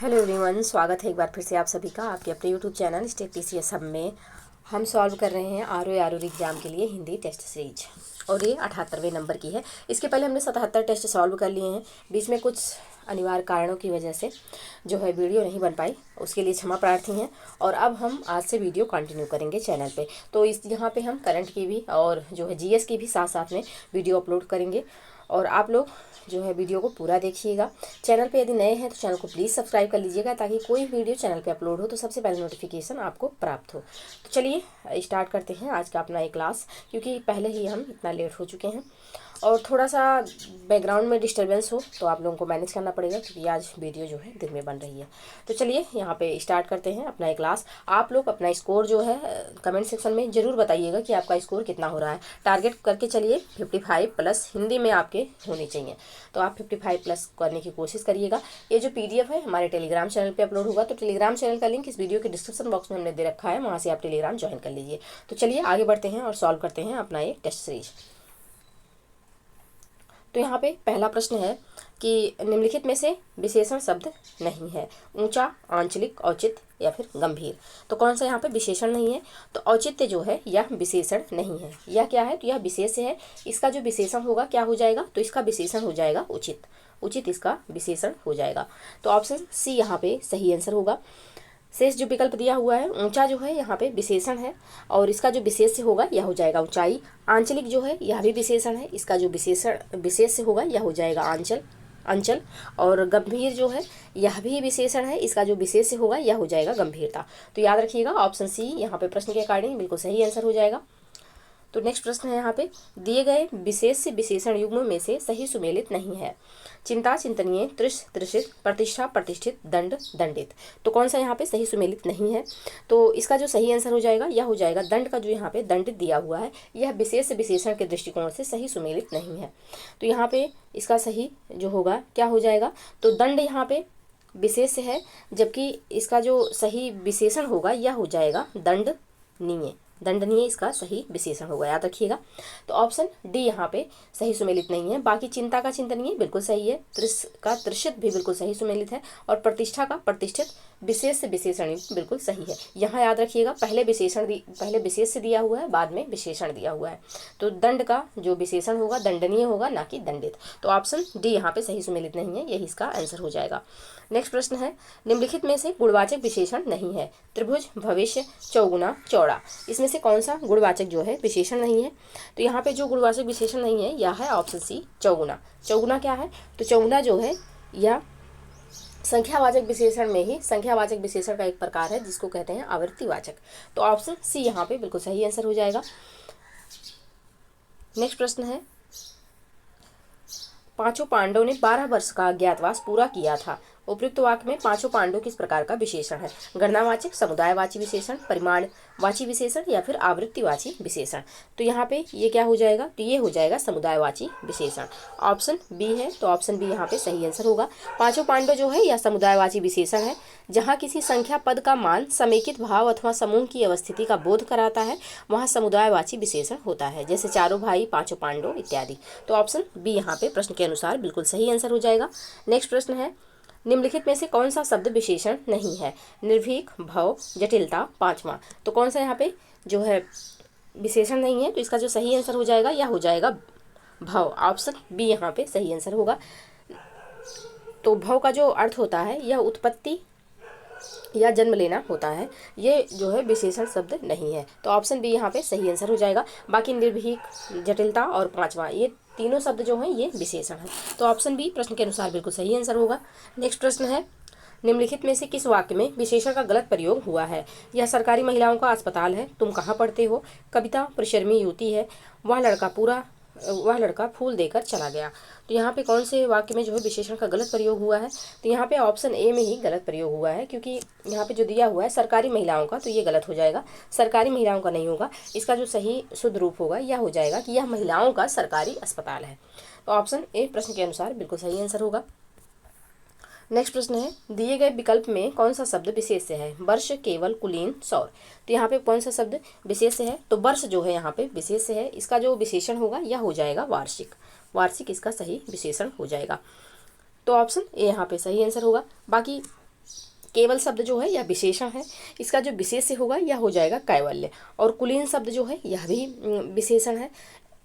Hello everyone, स्वागत है एक बार फिर से आप सभी का आपके अपने YouTube channel state TCS hub में। हम सॉल्व कर रहे हैं आर एग्ज़ाम के लिए हिंदी टेस्ट सीरीज और ये 78वें नंबर की है। इसके पहले हमने 77 टेस्ट सॉल्व कर लिए हैं। बीच में कुछ अनिवार्य कारणों की वजह से जो है वीडियो नहीं बन पाई, उसके लिए क्षमा प्रार्थी हैं। और अब हम आज से वीडियो कंटिन्यू करेंगे चैनल पे। तो इस यहाँ पे हम करंट की भी और जो है GS की भी साथ साथ में वीडियो अपलोड करेंगे और आप लोग जो है वीडियो को पूरा देखिएगा। चैनल पे यदि नए हैं तो चैनल को प्लीज़ सब्सक्राइब कर लीजिएगा ताकि कोई वीडियो चैनल पे अपलोड हो तो सबसे पहले नोटिफिकेशन आपको प्राप्त हो। तो चलिए स्टार्ट करते हैं आज का अपना एक क्लास, क्योंकि पहले ही हम इतना लेट हो चुके हैं और थोड़ा सा बैकग्राउंड में डिस्टर्बेंस हो तो आप लोगों को मैनेज करना पड़ेगा, क्योंकि आज वीडियो जो है दिन में बन रही है। तो चलिए यहाँ पे स्टार्ट करते हैं अपना एक क्लास। आप लोग अपना स्कोर जो है कमेंट सेक्शन में ज़रूर बताइएगा कि आपका स्कोर कितना हो रहा है। टारगेट करके चलिए 55 प्लस हिंदी में आपके होने चाहिए, तो आप 55 प्लस करने की कोशिश करिएगा। ये जो PDF है हमारे टेलीग्राम चैनल पे अपलोड होगा, तो टेलीग्राम चैनल का लिंक इस वीडियो के डिस्क्रिप्शन बॉक्स में हमने दे रखा है, वहाँ से आप टेलीग्राम ज्वाइन कर लीजिए। तो चलिए आगे बढ़ते हैं और सॉल्व करते हैं अपना ये टेस्ट सीरीज। तो यहाँ पे पहला प्रश्न है कि निम्नलिखित में से विशेषण शब्द नहीं है। ऊंचा, आंचलिक, औचित्य या फिर गंभीर। तो कौन सा यहाँ पे विशेषण नहीं है? तो औचित्य जो है यह विशेषण नहीं है। यह क्या है? तो यह विशेष है। इसका जो विशेषण होगा क्या हो जाएगा? तो इसका विशेषण हो जाएगा उचित। उचित इसका विशेषण हो जाएगा। तो ऑप्शन सी यहाँ पे सही आंसर होगा। शेष जो विकल्प दिया हुआ है, ऊंचा जो है यहाँ पे विशेषण है और इसका जो विशेष से होगा यह हो जाएगा ऊंचाई। आंचलिक जो है यह भी विशेषण है, इसका जो विशेषण विशेष से होगा यह हो जाएगा आंचल अंचल। और गंभीर जो है यह भी विशेषण है, इसका जो विशेष से होगा यह हो जाएगा गंभीरता। तो याद रखिएगा ऑप्शन सी यहाँ पे प्रश्न के अकॉर्डिंग बिल्कुल सही आंसर हो जाएगा। तो नेक्स्ट प्रश्न है यहाँ पे, दिए गए विशेष से विशेषण युग्म में से सही सुमेलित नहीं है। चिंता, चिंतनीय, तृष, तृषित, प्रतिष्ठा, प्रतिष्ठित, दंड, दंडित। तो कौन सा यहाँ पे सही सुमेलित नहीं है? तो इसका जो सही आंसर हो जाएगा यह हो जाएगा दंड का जो यहाँ पे दंडित दिया हुआ है यह विशेष से विशेषण के दृष्टिकोण से सही सुमेलित नहीं है। तो यहाँ पे इसका सही जो होगा क्या हो जाएगा? तो दंड यहाँ पे विशेष है, जबकि इसका जो सही विशेषण होगा यह हो जाएगा दंडनीय। दंडनीय इसका सही विशेषण होगा, याद रखिएगा। तो ऑप्शन डी यहाँ पे सही सुमेलित नहीं है। बाकी चिंता का चिंतनीय बिल्कुल सही है, तृष का तृषित भी बिल्कुल सही सुमेलित है और प्रतिष्ठा का प्रतिष्ठित विशेष से विशेषण बिल्कुल सही है। यहाँ याद रखिएगा पहले पहले विशेष से दिया हुआ है, बाद में विशेषण दिया हुआ है। तो दंड का जो विशेषण होगा दंडनीय होगा, ना कि दंडित। तो ऑप्शन डी यहाँ पे सही सुमेलित नहीं है, यही इसका आंसर हो जाएगा। नेक्स्ट प्रश्न है, निम्नलिखित में से गुणवाचक विशेषण नहीं है। त्रिभुज, भविष्य, चौगुना, चौड़ा। इसमें से कौन सा गुणवाचक जो है विशेषण नहीं है? तो यहाँ पे जो गुणवाचक विशेषण नहीं है यह है ऑप्शन सी चौगुना। चौगुना क्या है? तो चौगुना जो है यह संख्यावाचक विशेषण में ही संख्यावाचक विशेषण का एक प्रकार है जिसको कहते हैं आवृत्तिवाचक। तो ऑप्शन सी यहाँ पे बिल्कुल सही आंसर हो जाएगा। नेक्स्ट प्रश्न है, पांचों पांडवों ने 12 वर्ष का अज्ञातवास पूरा किया था। उपयुक्त वाक्य में पांचों पांडव किस प्रकार का विशेषण है? गणनावाचक, समुदायवाची विशेषण, परिमाणवाची विशेषण या फिर आवृत्तिवाची विशेषण। तो यहाँ पे ये क्या हो जाएगा? तो ये हो जाएगा समुदायवाची विशेषण। ऑप्शन बी है, तो ऑप्शन बी यहाँ पे सही आंसर होगा। पांचों पांडव जो है यह समुदायवाची विशेषण है। जहाँ किसी संख्या पद का मान समेकित भाव अथवा समूह की अवस्थिति का बोध कराता है वहाँ समुदायवाची विशेषण होता है, जैसे चारों भाई, पांचों पांडव इत्यादि। तो ऑप्शन बी यहाँ पे प्रश्न के अनुसार बिल्कुल सही आंसर हो जाएगा। नेक्स्ट प्रश्न है, निम्नलिखित में से कौन सा शब्द विशेषण नहीं है? निर्भीक, भव, जटिलता, पांचवा। तो कौन सा यहाँ पे जो है विशेषण नहीं है? तो इसका जो सही आंसर हो जाएगा यह हो जाएगा भव। ऑप्शन बी यहाँ पे सही आंसर होगा। तो भव का जो अर्थ होता है यह उत्पत्ति या जन्म लेना होता है, ये जो है विशेषण शब्द नहीं है। तो ऑप्शन बी यहाँ पे सही आंसर हो जाएगा। बाकी निर्भीक, जटिलता और पांचवा ये तीनों शब्द जो हैं ये विशेषण है। तो ऑप्शन बी प्रश्न के अनुसार बिल्कुल सही आंसर होगा। नेक्स्ट प्रश्न है, निम्नलिखित में से किस वाक्य में विशेषण का गलत प्रयोग हुआ है? यह सरकारी महिलाओं का अस्पताल है। तुम कहाँ पढ़ते हो? कविता परिश्रमी युवती है। वह लड़का फूल देकर चला गया। तो यहाँ पे कौन से वाक्य में जो है विशेषण का गलत प्रयोग हुआ है? तो यहाँ पे ऑप्शन ए में ही गलत प्रयोग हुआ है, क्योंकि यहाँ पे जो दिया हुआ है सरकारी महिलाओं का, तो ये गलत हो जाएगा। सरकारी महिलाओं का नहीं होगा, इसका जो सही शुद्ध रूप होगा यह हो जाएगा कि यह महिलाओं का सरकारी अस्पताल है। तो ऑप्शन ए प्रश्न के अनुसार बिल्कुल सही आंसर होगा। नेक्स्ट प्रश्न है, दिए गए विकल्प में कौन सा शब्द विशेष से है? वर्ष, केवल, कुलीन, सौर। तो यहाँ पे कौन सा शब्द विशेष से है? तो वर्ष जो है यहाँ पे विशेष से है, इसका जो विशेषण होगा यह हो जाएगा वार्षिक। वार्षिक इसका सही विशेषण हो जाएगा। तो ऑप्शन ए यहाँ पे सही आंसर होगा। बाकी केवल शब्द जो है यह विशेषण है, इसका जो विशेष्य होगा यह हो जाएगा कैवल्य। और कुलीन शब्द जो है यह भी विशेषण है,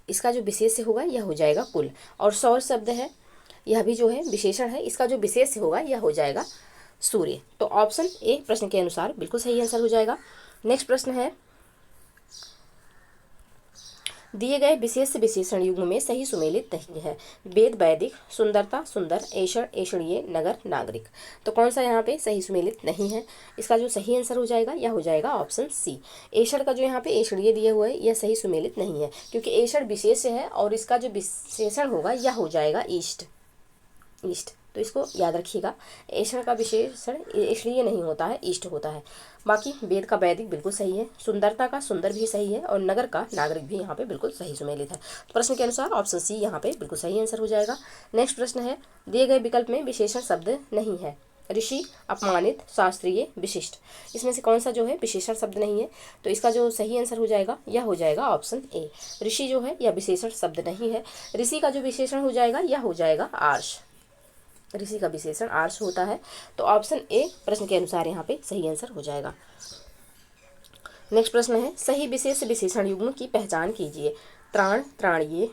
इसका जो विशेष्य होगा यह हो जाएगा कुल। और सौर शब्द है, यह भी जो है विशेषण है, इसका जो विशेष्य होगा यह हो जाएगा सूर्य। तो ऑप्शन ए प्रश्न के अनुसार बिल्कुल सही आंसर हो जाएगा। नेक्स्ट प्रश्न है, दिए गए विशेष विशेषण युग्म में सही सुमेलित नहीं है। वेद वैदिक, सुंदरता सुंदर, ऐशण ऐशणीय, नगर नागरिक। तो कौन सा यहाँ पे सही सुमेलित नहीं है? इसका जो सही आंसर हो जाएगा यह हो जाएगा ऑप्शन सी। ऐशण का जो यहाँ पे ऐशणीय दिया हुआ है यह सही सुमेलित नहीं है, क्योंकि ऐशण विशेष है और इसका जो विशेषण होगा यह हो जाएगा ईस्ट। तो इसको याद रखिएगा, ऐशण का विशेषण ऐशणीय नहीं होता है, ईस्ट होता है। बाकी वेद का वैदिक बिल्कुल सही है, सुंदरता का सुंदर भी सही है, और नगर का नागरिक भी यहाँ पे बिल्कुल सही सुमेलित है। तो प्रश्न के अनुसार ऑप्शन सी यहाँ पे बिल्कुल सही आंसर हो जाएगा। नेक्स्ट प्रश्न है, दिए गए विकल्प में विशेषण शब्द नहीं है। ऋषि, अपमानित, शास्त्रीय, विशिष्ट। इसमें से कौन सा जो है विशेषण शब्द नहीं है? तो इसका जो सही आंसर हो जाएगा यह हो जाएगा ऑप्शन ए। ऋषि जो है यह विशेषण शब्द नहीं है। ऋषि का जो विशेषण हो जाएगा यह हो जाएगा आर्ष। ऋषि का विशेषण आर्ष होता है। तो ऑप्शन ए प्रश्न के अनुसार यहाँ पे सही आंसर हो जाएगा। नेक्स्ट प्रश्न है, सही विशेष विशेषण युग्म की पहचान कीजिए। त्राण, त्राणीय,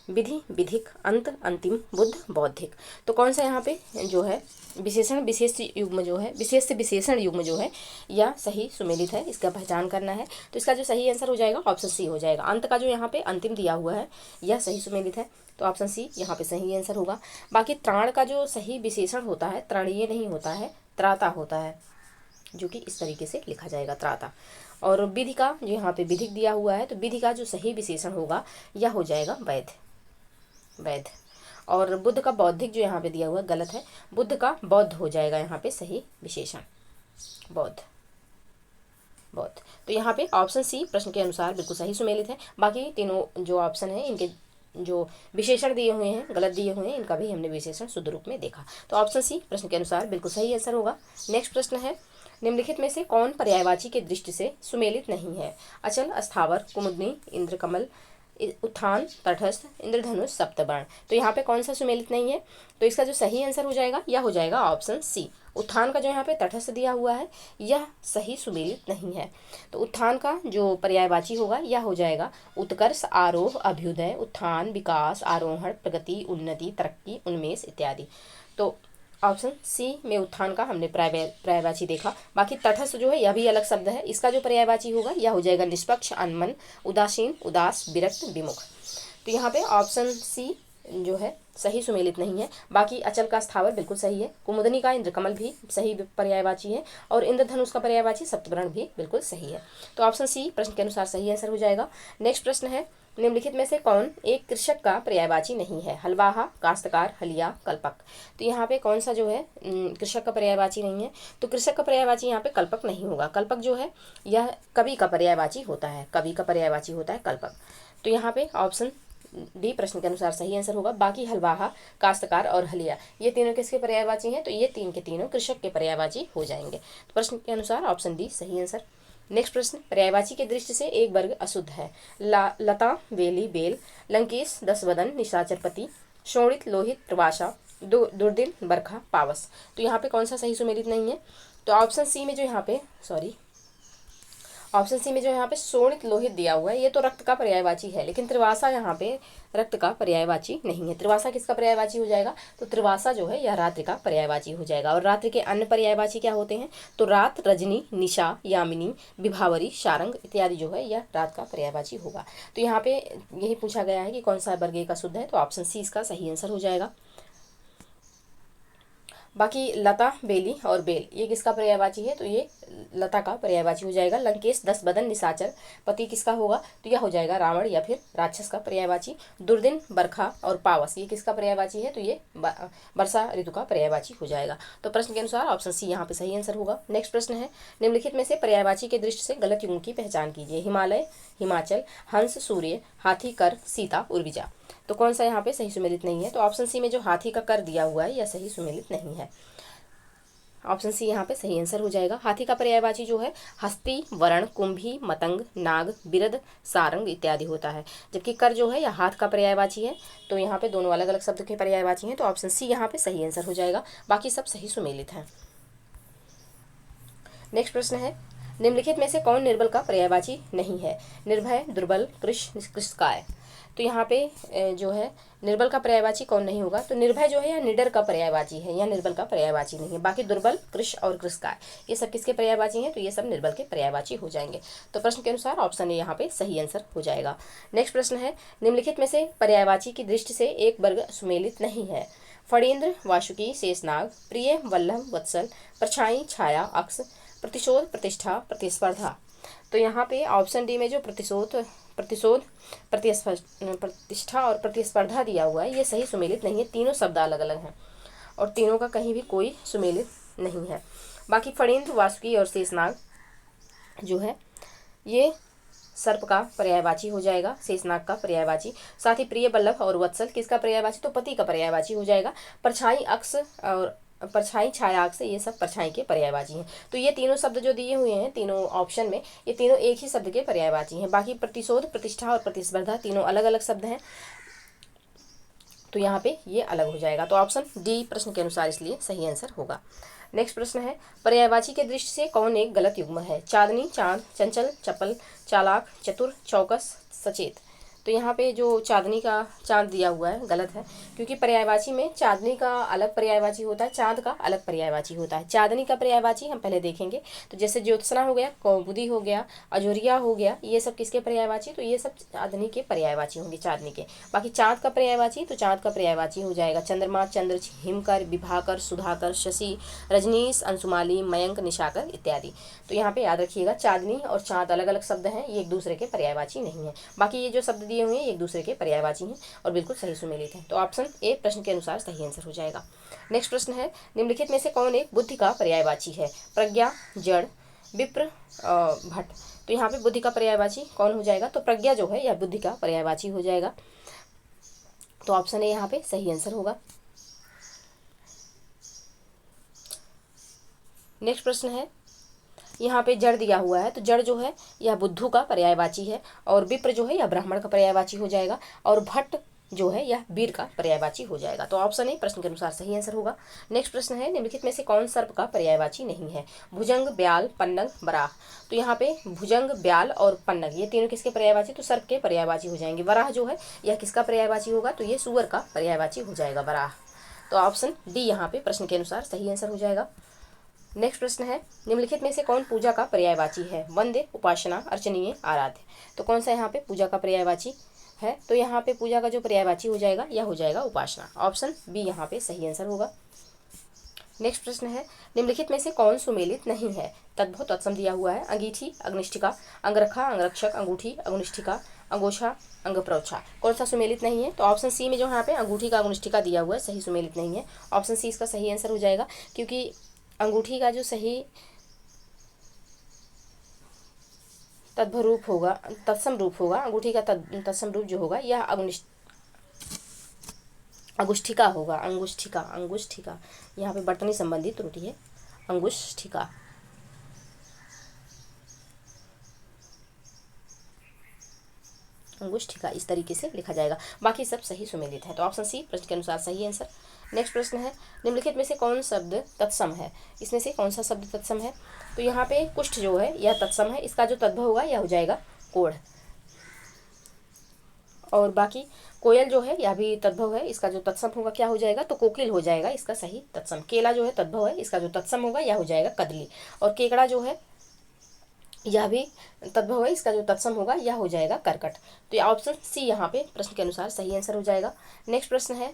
विधि, विधिक, अंत, अंतिम, बुद्ध, बौद्धिक। तो कौन सा यहाँ पे जो है विशेषण विशेष युग्म जो है, विशेष विशेषण युग्म जो है यह सही सुमेलित है, इसका पहचान करना है। तो इसका जो सही आंसर हो जाएगा ऑप्शन सी हो जाएगा। अंत का जो यहाँ पे अंतिम दिया हुआ है यह सही सुमेलित है, तो ऑप्शन सी यहाँ पे सही आंसर होगा। बाकी त्राण का जो सही विशेषण होता है त्राणीय नहीं होता है, त्राता होता है, जो कि इस तरीके से लिखा जाएगा त्राता। और विधि का जो यहाँ पे विधिक दिया हुआ है, तो विधि का जो सही विशेषण होगा यह हो जाएगा वैध। और बुद्ध का बौद्धिक जो यहाँ पे दिया हुआ गलत है, बुद्ध का बौद्ध हो जाएगा यहाँ पे सही विशेषण, बौद्ध। तो यहाँ पे ऑप्शन सी प्रश्न के अनुसार बिल्कुल सही सुमेलित है। बाकी तीनों जो ऑप्शन है इनके जो विशेषण दिए हुए हैं गलत दिए हुए हैं, इनका भी हमने विशेषण शुद्ध रूप में देखा। तो ऑप्शन सी प्रश्न के अनुसार बिल्कुल सही आंसर होगा। नेक्स्ट प्रश्न है, निम्नलिखित में से कौन पर्यायवाची के दृष्टि से सुमेलित नहीं है? अचल, स्थावर, कुमुदनी, इंद्रकमल, उत्थान, तटस्थ, इंद्रधनुष, सप्तबाण। तो यहाँ पे कौन सा सुमेलित नहीं है? तो इसका जो सही आंसर हो जाएगा यह हो जाएगा ऑप्शन सी। उत्थान का जो यहाँ पे तटस्थ दिया हुआ है यह सही सुमेलित नहीं है। तो उत्थान का जो पर्यायवाची होगा यह हो जाएगा उत्कर्ष, आरोह, अभ्युदय, उत्थान, विकास, आरोहण, प्रगति, उन्नति, तरक्की, उन्मेष इत्यादि। तो ऑप्शन सी में उत्थान का हमने पर्यायवाची देखा। बाकी तटस्थ जो है यह भी अलग शब्द है, इसका जो पर्यायवाची होगा यह हो जाएगा निष्पक्ष, अनमन, उदासीन, उदास, विरक्त, विमुख। तो यहाँ पे ऑप्शन सी जो है सही सुमेलित नहीं है। बाकी अचल का स्थावर बिल्कुल सही है, कुमुदनी का इंद्रकमल भी सही पर्यायवाची है, और इंद्रधनुष का पर्यायवाची सप्तवर्ण भी बिल्कुल सही है। तो ऑप्शन सी प्रश्न के अनुसार सही आंसर हो जाएगा। नेक्स्ट प्रश्न है, निम्नलिखित में से कौन एक कृषक का पर्यायवाची नहीं है? हलवाहा, काश्तकार, हलिया, कल्पक। तो यहाँ पे कौन सा जो है कृषक का पर्यायवाची नहीं है? तो कृषक का पर्यायवाची यहाँ पे कल्पक नहीं होगा। कल्पक जो है यह कवि का पर्यायवाची होता है, कवि का पर्यायवाची होता है कल्पक। तो यहाँ पे ऑप्शन डी प्रश्न के अनुसार सही आंसर होगा। बाकी हलवाहा, काश्तकार और हलिया ये तीनों किसके पर्यायवाची हैं? तो ये तीन के तीनों कृषक के पर्यायवाची हो जाएंगे। तो प्रश्न के अनुसार ऑप्शन डी सही आंसर। नेक्स्ट प्रश्न, पर्यायवाची के दृष्टि से एक वर्ग अशुद्ध है। लता, वेली, बेल, लंकेश, दसवदन, निशाचरपति, शोणित, लोहित, प्रवासा, दुर्दिन, बरखा, पावस। तो यहाँ पे कौन सा सही सुमेलित नहीं है? तो ऑप्शन सी में जो यहाँ पे शोणित, लोहित दिया हुआ है ये तो रक्त का पर्यायवाची है, लेकिन त्रिवासा यहाँ पे रक्त का पर्यायवाची नहीं है। त्रिवासा किसका पर्यायवाची हो जाएगा? तो त्रिवासा जो है यह रात्रि का पर्यायवाची हो जाएगा। और रात्रि के अन्य पर्यायवाची क्या होते हैं? तो रात, रजनी, निशा, यामिनी, विभावरी, शारंग इत्यादि जो है यह रात का पर्यायवाची होगा। तो यहाँ पे यही पूछा गया है कि कौन सा वर्ग एक अशुद्ध है, तो ऑप्शन सी इसका सही आंसर हो जाएगा। बाकी लता, बेली और बेल ये किसका पर्यायवाची है? तो ये लता का पर्यायवाची हो जाएगा। लंकेश, दसवदन, निशाचर पति किसका होगा? तो यह हो जाएगा रावण या फिर राक्षस का पर्यायवाची। दुर्दिन, बरखा और पावस ये किसका पर्यायवाची है? तो ये वर्षा ऋतु का पर्यायवाची हो जाएगा। तो प्रश्न के अनुसार ऑप्शन सी यहाँ पे सही आंसर होगा। नेक्स्ट प्रश्न है, निम्नलिखित में से पर्यायवाची के दृष्टि से गलत युग्म की पहचान कीजिए। हिमालय, हिमाचल, हंस, सूर्य, हाथी, कर, सीता, उर्विजा। तो कौन सा यहाँ पे सही सुमेलित नहीं है? तो ऑप्शन सी में जो हाथी का कर दिया हुआ है यह सही सुमेलित नहीं है। ऑप्शन सी यहाँ पे सही आंसर हो जाएगा। हाथी का पर्यायवाची जो है हस्ती, वरण, कुंभी, मतंग, नाग, बिरद, सारंग इत्यादि होता है, जबकि कर जो है यह हाथ का पर्यायवाची है। तो यहाँ पे दोनों अलग अलग शब्द के पर्यायवाची हैं, तो ऑप्शन सी यहाँ पे सही आंसर हो जाएगा। बाकी सब सही सुमेलित हैं। नेक्स्ट प्रश्न है, निम्नलिखित में से कौन निर्बल का पर्यायवाची नहीं है? निर्भय, दुर्बल, कृश, निष्क्रियकाय। तो यहाँ पे जो है निर्बल का पर्यायवाची कौन नहीं होगा? तो निर्भय जो है या निडर का पर्यायवाची है, या निर्बल का पर्यायवाची नहीं है। बाकी दुर्बल, कृश और कृशकाय ये सब किसके पर्यायवाची हैं? तो ये सब निर्बल के पर्यायवाची हो जाएंगे। तो प्रश्न के अनुसार ऑप्शन ए यहाँ पे सही आंसर हो जाएगा। नेक्स्ट प्रश्न है, निम्नलिखित में से पर्यायवाची की दृष्टि से एक वर्ग सुमेलित नहीं है? फणींद्र, वासुकी, शेषनाग, प्रिय, वल्लभ, वत्सल, परछाई, छाया, अक्ष, प्रतिशोध, प्रतिष्ठा, प्रतिस्पर्धा। तो यहाँ पे ऑप्शन डी में जो प्रतिशोध, प्रतिष्ठा और प्रतिस्पर्धा दिया हुआ है ये सही सुमेलित नहीं है। तीनों शब्द अलग अलग हैं और तीनों का कहीं भी कोई सुमेलित नहीं है। बाकी फणींद्र, वासुकी और शेषनाग जो है ये सर्प का पर्यायवाची हो जाएगा, शेषनाग का पर्यायवाची। साथ ही प्रिय, वल्लभ और वत्सल किसका पर्यायवाची? तो पति का पर्यायवाची हो जाएगा। परछाई, अक्ष और परछाई, छाया, अक्ष ये सब परछाई के पर्यायवाची हैं। तो ये तीनों शब्द जो दिए हुए हैं तीनों ऑप्शन में, ये तीनों एक ही शब्द के पर्यायवाची हैं। बाकी प्रतिशोध, प्रतिष्ठा और प्रतिस्पर्धा तीनों अलग अलग शब्द हैं, तो यहाँ पे ये अलग हो जाएगा। तो ऑप्शन डी प्रश्न के अनुसार इसलिए सही आंसर होगा। नेक्स्ट प्रश्न है, पर्यायवाची के दृष्टि से कौन एक गलत युग्म है? चांदनी, चांद, चंचल, चपल, चालाक, चतुर, चौकस, सचेत। तो यहाँ पे जो चांदनी का चांद दिया हुआ है गलत है, क्योंकि पर्यायवाची में चांदनी का अलग पर्यायवाची होता है, चांद का अलग पर्यायवाची होता है। चांदनी का पर्यायवाची हम पहले देखेंगे, तो जैसे ज्योत्सना हो गया, कौमुदी हो गया, अजोरिया हो गया, ये सब किसके पर्यायवाची? तो ये सब चांदनी के पर्यायवाची होंगे, चांदनी के। बाकी चांद का पर्यायवाची, तो चांद का पर्यायवाची हो जाएगा चंद्रमा, चंद्र, हिमकर, विभाकर, सुधाकर, शशि, रजनीश, अंशुमाली, मयंक, निशाकर इत्यादि। तो यहाँ पे याद रखिएगा चांदनी और चांद अलग अलग शब्द हैं, ये एक दूसरे के पर्यायवाची नहीं है। बाकी ये जो शब्द दिए हुए हैं एक दूसरे के पर्यायवाची हैं और बिल्कुल सही सुमेलित हैं। तो ऑप्शन ए प्रश्न के अनुसार सही आंसर हो जाएगा। नेक्स्ट प्रश्न है, निम्नलिखित में से कौन एक बुद्धि का पर्यायवाची है? प्रज्ञा, जड़, विप्र, भट्ट। तो यहाँ पे बुद्धि का पर्यायवाची कौन हो जाएगा? तो प्रज्ञा जो है यह बुद्धि का पर्यायवाची हो जाएगा। तो ऑप्शन ए यहाँ पे सही आंसर होगा। नेक्स्ट प्रश्न है, यहाँ पे जड़ दिया हुआ है, तो जड़ जो है यह बुद्धू का पर्यायवाची है और विप्र जो है यह ब्राह्मण का पर्यायवाची हो जाएगा और भट्ट जो है यह वीर का पर्यायवाची हो जाएगा। तो ऑप्शन ए प्रश्न के अनुसार सही आंसर होगा। नेक्स्ट प्रश्न है, निम्नलिखित में से कौन सर्प का पर्यायवाची नहीं है? भुजंग, ब्याल, पन्नग, वराह। तो यहाँ पे भुजंग, ब्याल और पन्नग ये तीनों किसके पर्यायवाची? तो सर्प के पर्यायवाची हो जाएंगे। वराह जो है यह किसका पर्यायवाची होगा? तो ये सुअर का पर्यायवाची हो जाएगा वराह। तो ऑप्शन डी यहाँ पे प्रश्न के अनुसार सही आंसर हो जाएगा। नेक्स्ट प्रश्न है, निम्नलिखित में से कौन पूजा का पर्यायवाची है? वंद्य, उपासना, अर्चनीय, आराध्य। तो कौन सा यहाँ पे पूजा का पर्यायवाची है? तो यहाँ पे पूजा का जो पर्यायवाची हो जाएगा यह हो जाएगा उपासना। ऑप्शन बी यहाँ पे सही आंसर होगा। नेक्स्ट प्रश्न है, निम्नलिखित में से कौन सुमेलित नहीं है? तद्भव, तत्सम दिया हुआ है। अंगीठी, अग्निष्ठिका, अंगरखा, अंगरक्षक, अंगूठी, अग्निष्ठिका, अंगोछा, अंगप्रोछा। कौन सा सुमेलित नहीं है? तो ऑप्शन सी में जो यहाँ पे अंगूठी का अग्निष्ठिका दिया हुआ है सही सुमेलित नहीं है। ऑप्शन सी इसका सही आंसर हो जाएगा, क्योंकि अंगूठी का जो सही तद्भव रूप होगा, तत्सम रूप होगा, अंगूठी का तत्सम रूप जो होगा यह अंगुष्ठिका होगा। अंगुष्ठिका यहाँ पे बर्तनी संबंधी त्रुटि है, अंगुष्ठिका। अंगुष्ठिका इस तरीके से लिखा जाएगा। बाकी सब सही सुमेलित है। तो ऑप्शन सी प्रश्न के अनुसार सही आंसर। नेक्स्ट प्रश्न है, निम्नलिखित में से कौन शब्द तत्सम है? इसमें से कौन सा शब्द तत्सम है? तो यहाँ पे कुष्ठ जो है यह तत्सम है, इसका जो तद्भव होगा यह हो जाएगा कोढ़। और बाकी कोयल जो है यह भी तद्भव है, इसका जो तत्सम होगा क्या हो जाएगा? तो कोकिल हो जाएगा इसका सही तत्सम। केला जो है तद्भव है, इसका जो तत्सम होगा यह हो जाएगा कदली। और केकड़ा जो है यह भी तद्भव है, इसका जो तत्सम होगा यह हो जाएगा करकट। तो यह ऑप्शन सी यहाँ पे प्रश्न के अनुसार सही आंसर हो जाएगा। नेक्स्ट प्रश्न है,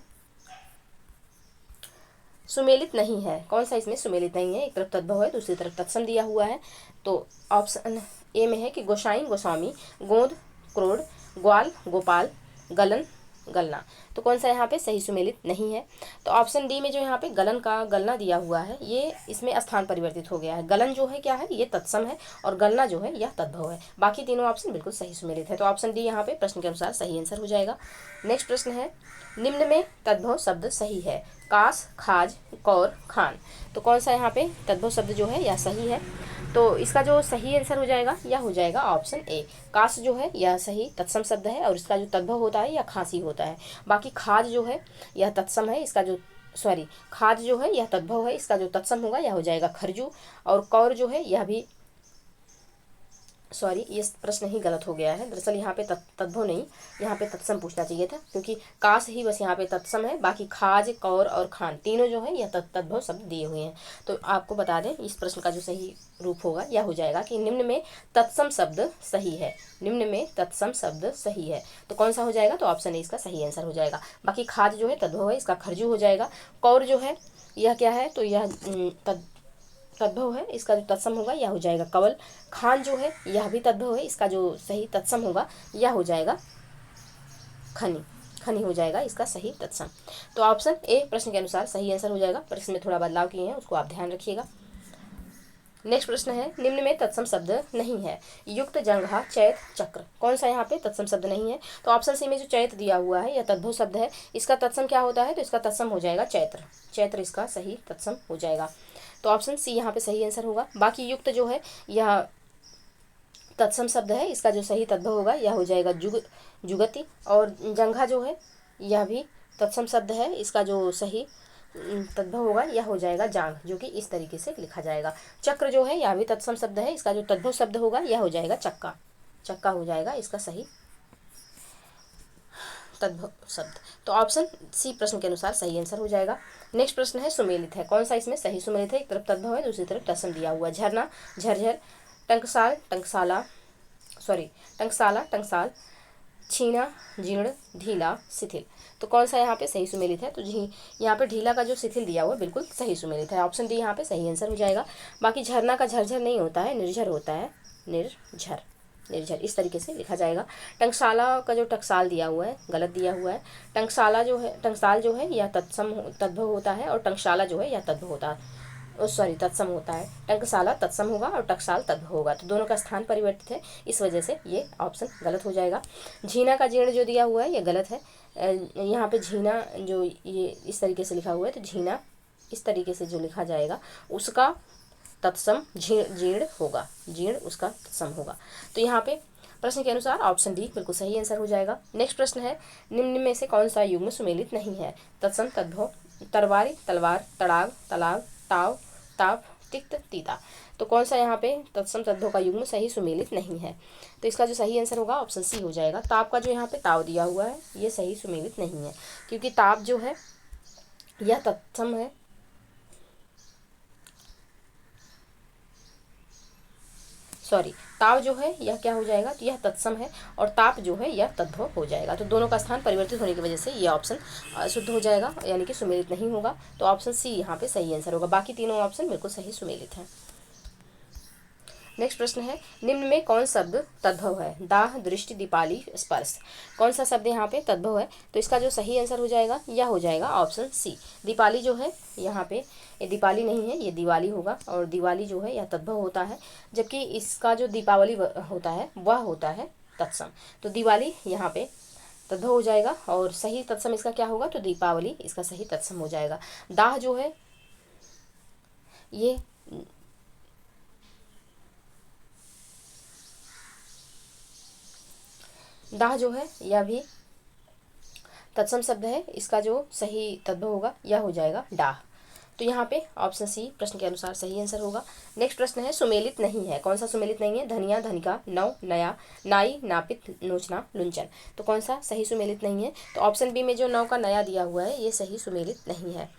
सुमेलित नहीं है, कौन सा इसमें सुमेलित नहीं है? एक तरफ तद्भव है, दूसरी तरफ तत्सम दिया हुआ है। तो ऑप्शन ए में है कि गोसाई, गोस्वामी, गोंद, क्रोध, ग्वाल, गोपाल, गलन, गलना। तो कौन सा यहाँ पे सही सुमेलित नहीं है? तो ऑप्शन डी में जो यहाँ पे गलन का गलना दिया हुआ है ये इसमें स्थान परिवर्तित हो गया है। गलन जो है क्या है? ये तत्सम है और गलना जो है यह तद्भव है। बाकी तीनों ऑप्शन बिल्कुल सही सुमेलित है। तो ऑप्शन डी यहाँ पे प्रश्न के अनुसार सही आंसर हो जाएगा। नेक्स्ट प्रश्न है, निम्न में तद्भव शब्द सही है? कास, खाज, कौर, खान। तो कौन सा यहाँ पे तद्भव शब्द जो है यह सही है? तो इसका जो सही आंसर हो जाएगा यह हो जाएगा ऑप्शन ए। कास जो है यह सही तत्सम शब्द है और इसका जो तद्भव होता है यह खांसी होता है। बाकी खाज जो है यह तत्सम है, इसका जो सॉरी, खाद जो है यह तद्भव है, इसका जो तत्सम होगा यह हो जाएगा खरजू। और कौर जो है यह भी, सॉरी ये प्रश्न ही गलत हो गया है, दरअसल यहाँ पे तद्भव नहीं, यहाँ पे तत्सम पूछना चाहिए था, क्योंकि काश ही बस यहाँ पे तत्सम है, बाकी खाज, कौर और खान तीनों जो है यह तद्भव शब्द दिए हुए हैं। तो आपको बता दें इस प्रश्न का जो सही रूप होगा यह हो जाएगा कि निम्न में तत्सम शब्द सही है, निम्न में तत्सम शब्द सही है। तो कौन सा हो जाएगा, तो ऑप्शन ए इसका सही आंसर हो जाएगा। बाकी खाज जो है तद्भव है, इसका खरजू हो जाएगा। कौर जो है यह क्या है, तो यह तद्भव है, इसका जो तत्सम होगा यह हो जाएगा कवल। खान जो है यह भी तद्भव है, इसका जो सही तत्सम होगा यह हो जाएगा खनी, खनी हो जाएगा इसका सही तत्सम। तो ऑप्शन ए प्रश्न के अनुसार सही आंसर हो जाएगा, पर इसमें थोड़ा बदलाव किए हैं, उसको आप ध्यान रखिएगा। नेक्स्ट प्रश्न है, निम्न में तत्सम शब्द नहीं है, युक्त, जंघा, चैत, चक्र। कौन सा यहाँ पे तत्सम शब्द नहीं है, तो ऑप्शन सी में जो चैत दिया हुआ है यह तद्भव शब्द है, इसका तत्सम क्या होता है, तो इसका तत्सम हो जाएगा चैत्र, चैत्र इसका सही तत्सम हो जाएगा। तो ऑप्शन सी यहाँ पे सही आंसर होगा। बाकी युक्त जो है यह तत्सम शब्द है, इसका जो सही तद्भव होगा यह हो जाएगा जुगति। और जंघा जो है यह भी तत्सम शब्द है, इसका जो सही तद्भव होगा यह हो जाएगा जांघ, जो कि इस तरीके से लिखा जाएगा। चक्र जो है यह भी तत्सम शब्द है, इसका जो तद्भव शब्द होगा यह हो जाएगा चक्का, चक्का हो जाएगा इसका सही तद्भव शब्द। तो ऑप्शन सी प्रश्न के अनुसार सही आंसर हो जाएगा। नेक्स्ट प्रश्न है, सुमेलित है, कौन सा इसमें सही सुमेलित है, एक तरफ तद्भव है दूसरी तरफ तत्सम दिया हुआ। झरना, झरझर, टंकसाल, टंकसाला, सॉरी टंकसाला, टंकसाल, छीना, जीर्ण, ढीला, शिथिल। तो कौन सा यहाँ पे सही सुमेलित है, तो यहाँ पे ढीला का जो शिथिल दिया हुआ बिल्कुल सही सुमेलित है, ऑप्शन डी यहाँ पे सही आंसर हो जाएगा। बाकी झरना का झरझर नहीं होता है, निर्झर होता है, निर्झर, निर्झर इस तरीके से लिखा जाएगा। टंकसाला का जो टकसाल दिया हुआ है गलत दिया हुआ है। टंकसाला जो है, टंकसाल जो है यह तद्भव होता है, और टंकशाला जो है यह तद्भव होता है, सॉरी तत्सम होता है। टंकसाला तत्सम होगा और टकसाल तद्भव होगा, तो दोनों का स्थान परिवर्तित है, इस वजह से ये ऑप्शन गलत हो जाएगा। झीना का जीर्ण जो दिया हुआ है ये गलत है, यहाँ पे झीना जो ये इस तरीके से लिखा हुआ है, तो झीना इस तरीके से जो लिखा जाएगा उसका तत्सम जीर्ण होगा, जीर्ण उसका तत्सम होगा। तो यहाँ पे प्रश्न के अनुसार ऑप्शन डी बिल्कुल सही आंसर हो जाएगा। नेक्स्ट प्रश्न है, निम्न में से कौन सा युग्म सुमेलित नहीं है, तत्सम, तद्भव, तरवारी, तलवार, तड़ाग, तलाब, ताव, ताप, तिक्त, तीता। तो कौन सा यहाँ पे तत्सम तद्भव का युग्म सही सुमेलित नहीं है, तो इसका जो सही आंसर होगा ऑप्शन सी हो जाएगा। ताप का जो यहाँ पे ताव दिया हुआ है ये सही सुमेलित नहीं है, क्योंकि ताप जो है यह तत्सम है, सॉरी ताव जो है यह क्या हो जाएगा, तो यह तत्सम है, और ताप जो है यह तद्भव हो जाएगा। तो दोनों का स्थान परिवर्तित होने की वजह से यह ऑप्शन शुद्ध हो जाएगा, यानी कि सुमेलित नहीं होगा। तो ऑप्शन सी यहाँ पे सही आंसर होगा, बाकी तीनों ऑप्शन बिल्कुल सही सुमेलित हैं। नेक्स्ट प्रश्न है, निम्न में कौन शब्द तद्भव है, दाह, दृष्टि, दीपाली, स्पर्श। कौन सा शब्द यहाँ पे तद्भव है, तो इसका जो सही आंसर हो जाएगा यह हो जाएगा ऑप्शन सी। दीपाली जो है यहाँ पे ये दीपाली नहीं है, ये दिवाली होगा, और दिवाली जो है यह तद्भव होता है, जबकि इसका जो दीपावली होता है वह होता है तत्सम। तो दिवाली यहाँ पे तद्भव हो जाएगा, और सही तत्सम इसका क्या होगा, तो दीपावली इसका सही तत्सम हो जाएगा। दाह जो है ये दाह जो है यह भी तत्सम शब्द है, इसका जो सही तद्भव होगा यह हो जाएगा डाह। तो यहाँ पे ऑप्शन सी प्रश्न के अनुसार सही आंसर होगा। नेक्स्ट प्रश्न है, सुमेलित नहीं है, कौन सा सुमेलित नहीं है, धनिया, धनिका, नव, नया, नाई, नापित, नोचना, लुंचन। तो कौन सा सही सुमेलित नहीं है, तो ऑप्शन बी में जो नव का नया दिया हुआ है ये सही सुमेलित नहीं है,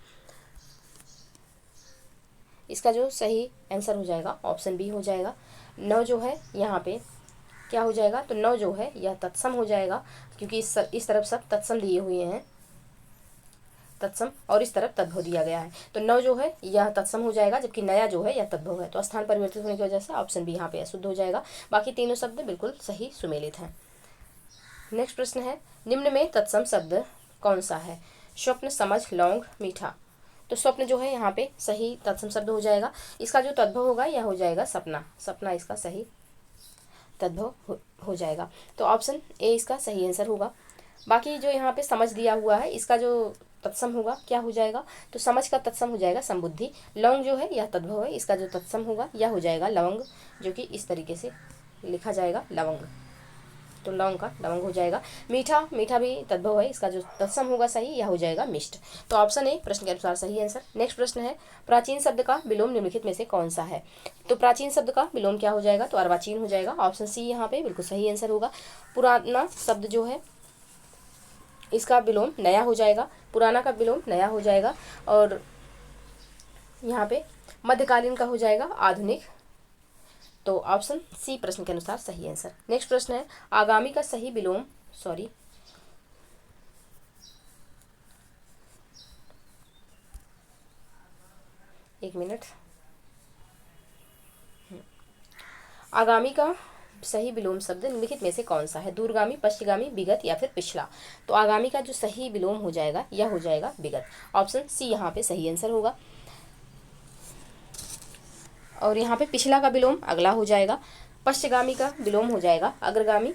इसका जो सही आंसर हो जाएगा ऑप्शन बी हो जाएगा। नव जो है यहाँ पे क्या हो जाएगा, तो नव जो है यह तत्सम हो जाएगा, क्योंकि इस तरफ सब तत्सम दिए हुए हैं, तत्सम, और इस तरफ तद्भव दिया गया है, तो नव जो है यह तत्सम हो जाएगा, जबकि नया जो है यह तद्भव है। तो स्थान परिवर्तित होने की वजह से ऑप्शन बी यहाँ पे अशुद्ध हो जाएगा, बाकी तीनों शब्द बिल्कुल सही सुमेलित हैं। नेक्स्ट प्रश्न है, निम्न में तत्सम शब्द कौन सा है, स्वप्न, समझ, लौंग, मीठा। तो स्वप्न जो है यहाँ पे सही तत्सम शब्द हो जाएगा, इसका जो तद्भव होगा यह हो जाएगा सपना, सपना इसका सही तद्भव हो जाएगा। तो ऑप्शन ए इसका सही आंसर होगा। बाकी जो यहाँ पे समझ दिया हुआ है इसका जो तत्सम होगा क्या हो जाएगा, तो समझ का तत्सम हो जाएगा समबुद्धि। लौंग जो है यह तद्भव है, इसका जो तत्सम होगा यह हो जाएगा लवंग, जो कि इस तरीके से लिखा जाएगा लवंग। तो लौंग का लवंग हो जाएगा। मीठा, मीठा भी तद्भव है, इसका जो तत्सम होगा सही, यह हो जाएगा मिष्ट। तो ऑप्शन ए प्रश्न के अनुसार सही आंसर। नेक्स्ट प्रश्न है, प्राचीन शब्द का विलोम निम्नलिखित में से कौन सा है? तो प्राचीन शब्द का विलोम क्या हो जाएगा? तो अर्वाचीन हो जाएगा। ऑप्शन सी यहाँ पे बिल्कुल सही आंसर होगा। पुराना शब्द जो है इसका विलोम नया हो जाएगा, पुराना का विलोम नया हो जाएगा। और यहाँ पे मध्यकालीन का हो जाएगा आधुनिक। तो ऑप्शन सी प्रश्न के अनुसार सही आंसर। नेक्स्ट प्रश्न है, आगामी का सही विलोम, सॉरी एक मिनट, आगामी का सही विलोम शब्द निम्नलिखित में से कौन सा है? दूरगामी, पश्चिगामी, विगत या फिर पिछला? तो आगामी का जो सही विलोम हो जाएगा यह हो जाएगा विगत। ऑप्शन सी यहाँ पे सही आंसर होगा। और यहाँ पे पिछला का विलोम अगला हो जाएगा, पश्चिगामी का विलोम हो जाएगा अग्रगामी।